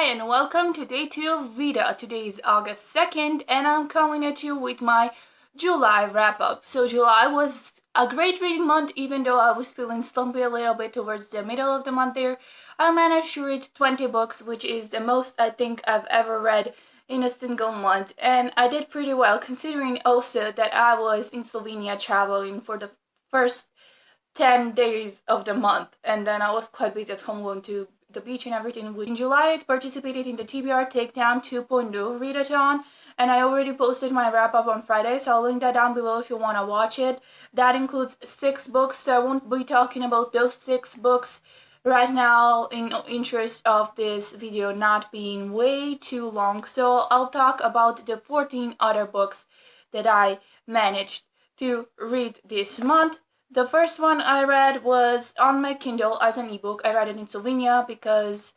Hi and welcome to day 2 of VEDA. Today is August 2nd and I'm coming at you with my July wrap-up. So July was a great reading month, even though I was feeling slumpy a little bit towards the middle of the month there. I managed to read 20 books, which is the most I think I've ever read in a single month. And I did pretty well considering also that I was in Slovenia traveling for the first 10 days of the month, and then I was quite busy at home going to the beach and everything. In July, I participated in the TBR Takedown 2.0 readathon, and I already posted my wrap up on Friday, so I'll link that down below if you want to watch it. That includes 6 books, so I won't be talking about those 6 books right now in interest of this video not being way too long. So I'll talk about the 14 other books that I managed to read this month. The first one I read was on my Kindle as an ebook. I read it in Slovenia because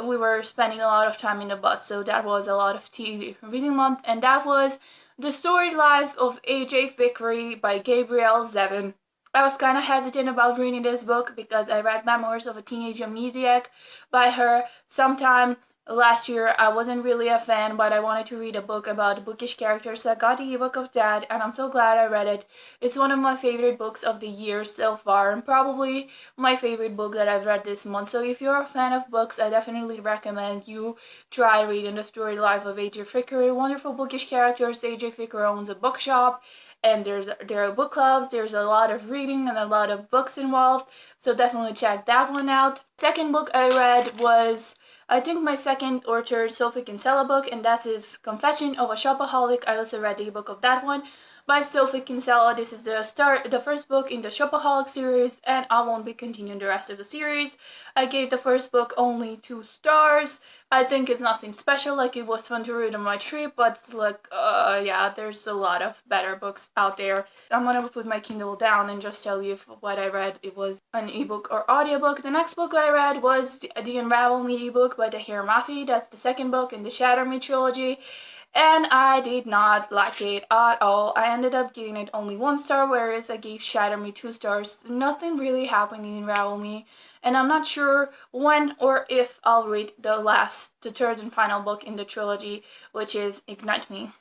we were spending a lot of time in the bus, so that was a lot of tea reading month, and that was The Storied Life of A.J. Vickery by Gabrielle Zevin. I was kind of hesitant about reading this book because I read Memoirs of a Teenage Amnesiac by her sometime last year. I wasn't really a fan, but I wanted to read a book about bookish characters, so I got the ebook of that, and I'm so glad I read it. It's one of my favorite books of the year so far, and probably my favorite book that I've read this month. So if you're a fan of books, I definitely recommend you try reading The Storied Life of A.J. Vickery. Wonderful bookish characters. A.J. Vickery owns a bookshop, and there are book clubs. There's a lot of reading and a lot of books involved, so definitely check that one out. Second book I read was, I think, my second or third Sophie Kinsella book, and that is Confession of a Shopaholic. I also read the ebook of that one by Sophie Kinsella. This is the first book in the Shopaholic series, and I won't be continuing the rest of the series. I gave the first book only 2 stars. I think it's nothing special, like it was fun to read on my trip, but like, yeah, there's a lot of better books out there. I'm gonna put my Kindle down and just tell you if what I read, it was an ebook or audiobook. The next book I read was the Unravel Me ebook by Tahir Mafi. That's the second book in the Shatter Me trilogy, and I did not like it at all. I ended up giving it only 1 star, whereas I gave Shatter Me 2 stars. Nothing really happened in Unravel Me, and I'm not sure when or if I'll read the third and final book in the trilogy, which is Ignite Me.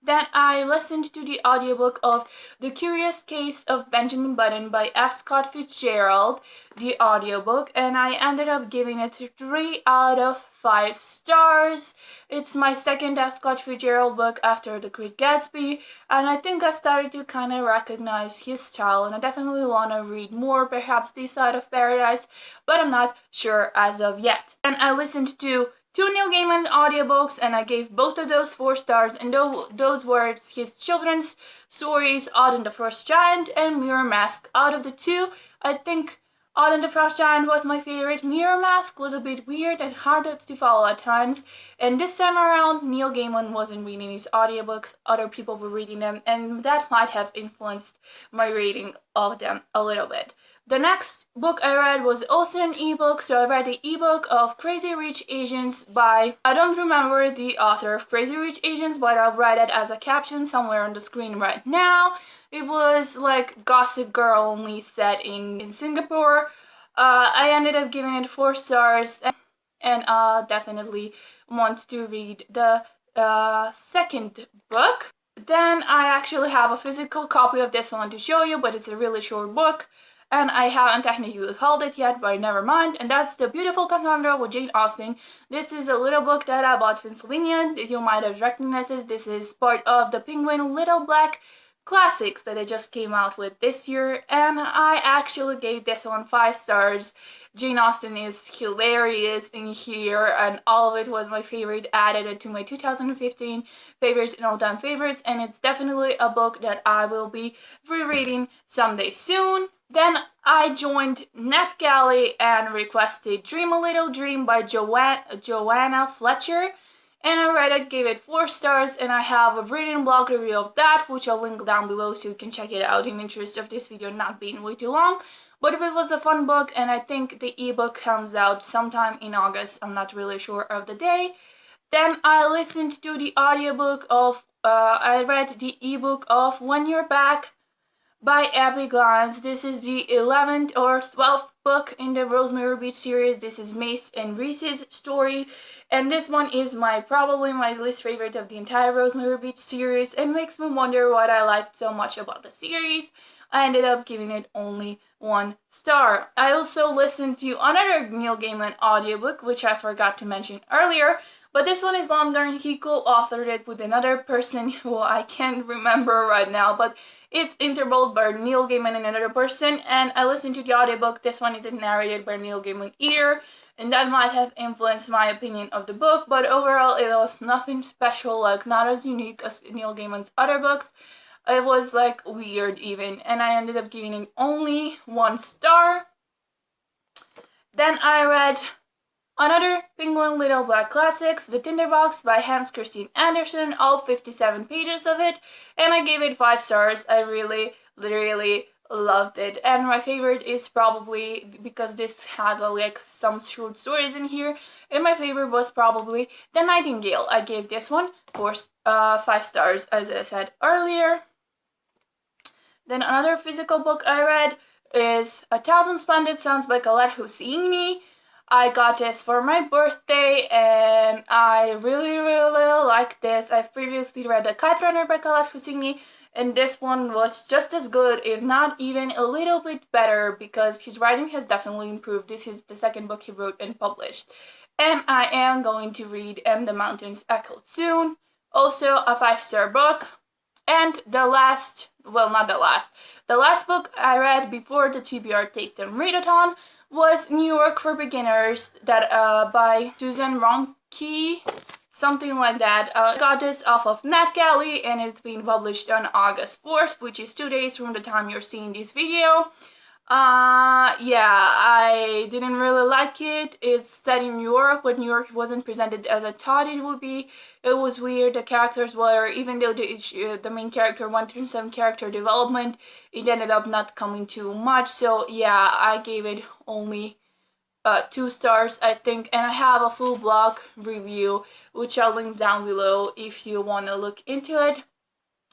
Then I listened to the audiobook of The Curious Case of Benjamin Button by F. Scott Fitzgerald, the audiobook, and I ended up giving it 3 out of 5 stars. It's my second F. Scott Fitzgerald book after The Great Gatsby, and I think I started to kind of recognize his style, and I definitely want to read more, perhaps This Side of Paradise, but I'm not sure as of yet. And I listened to 2 Neil Gaiman audiobooks, and I gave both of those 4 stars, and those were his children's stories, Odd and the Frost Giant and Mirror Mask. Out of the 2, I think Odd and the Frost Giant was my favorite. Mirror Mask was a bit weird and hard to follow at times, and this time around Neil Gaiman wasn't reading his audiobooks, other people were reading them, and that might have influenced my reading of them a little bit. The next book I read was also an ebook, so I read the ebook of Crazy Rich Asians by, I don't remember the author of Crazy Rich Asians, but I'll write it as a caption somewhere on the screen right now. It was like Gossip Girl, only set in Singapore. I ended up giving it 4 stars, and definitely want to read the second book. Then I actually have a physical copy of this one to show you, but it's a really short book, and I haven't technically held it yet, but never mind. And that's The Beautiful Cassandra with Jane Austen. This is a little book that I bought from Slovenia. You might have recognized this. This is part of the Penguin Little Black Classics that they just came out with this year, and I actually gave this one 5 stars. Jane Austen is hilarious in here, and all of it was my favorite. Added it to my 2015 favorites and all-time favorites, and it's definitely a book that I will be rereading someday soon. Then I joined NetGalley and requested Dream a Little Dream by Joanna Fletcher, and I read it, gave it 4 stars, and I have a written blog review of that, which I'll link down below so you can check it out in interest of this video not being way too long. But it was a fun book, and I think the ebook comes out sometime in August. I'm not really sure of the day. Then I listened to the audiobook of, I read the ebook of When You're Back by Abby Glance. This is the 11th or 12th book in the Rosemary Beach series. This is Mace and Reese's story, and this one is probably my least favorite of the entire Rosemary Beach series. It makes me wonder what I liked so much about the series. I ended up giving it only 1 star. I also listened to another Neil Gaiman audiobook, which I forgot to mention earlier, but this one is longer and he co-authored it with another person who I can't remember right now, but it's interval by Neil Gaiman and another person, and I listened to the audiobook. This one isn't narrated by Neil Gaiman either, and that might have influenced my opinion of the book, but overall it was nothing special, like not as unique as Neil Gaiman's other books. It was like weird even, and I ended up giving it only 1 star. Then I read another Penguin Little Black Classics, The Tinderbox by Hans Christian Andersen, all 57 pages of it, and I gave it 5 stars. I really loved it, and my favorite is probably, because this has like some short stories in here, and my favorite was probably The Nightingale. I gave this one 5 stars, as I said earlier. Then another physical book I read is A Thousand Splendid Suns by Khaled Hosseini. I got this for my birthday and I really like this. I've previously read The Kite Runner by Khaled Hosseini, and this one was just as good, if not even a little bit better, because his writing has definitely improved. This is the second book he wrote and published. And I am going to read And the Mountains Echo soon. Also a 5-star book. And the last book I read before the TBR Takedown Readathon was New York for Beginners, that by Susan Ronke, something like that. I got this off of NetGalley, and it's being published on August 4th, which is 2 days from the time you're seeing this video. Yeah, I didn't really like it. It's set in New York, but New York wasn't presented as I thought it would be. It was weird. The characters were, even though the main character went through some character development, it ended up not coming too much. So yeah, I gave it only 2 stars, I think, and I have a full blog review, which I'll link down below if you want to look into it.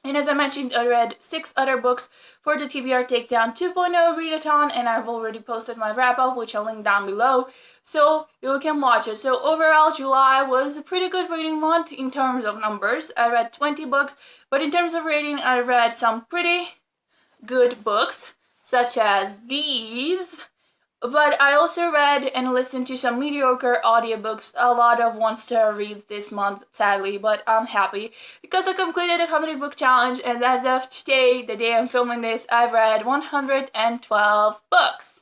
And as I mentioned, I read 6 other books for the TBR Takedown 2.0 readathon, and I've already posted my wrap-up, which I'll link down below, so you can watch it. So overall, July was a pretty good reading month in terms of numbers. I read 20 books, but in terms of rating, I read some pretty good books, such as these. But I also read and listened to some mediocre audiobooks, a lot of 1-star reads this month, sadly, but I'm happy because I completed a 100 book challenge, and as of today, the day I'm filming this, I've read 112 books.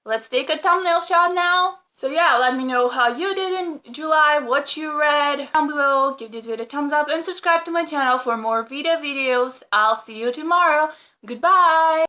Let's take a thumbnail shot now. So yeah, let me know how you did in July, what you read down below. Give this video a thumbs up and subscribe to my channel for more VEDA videos. I'll see you tomorrow. Goodbye!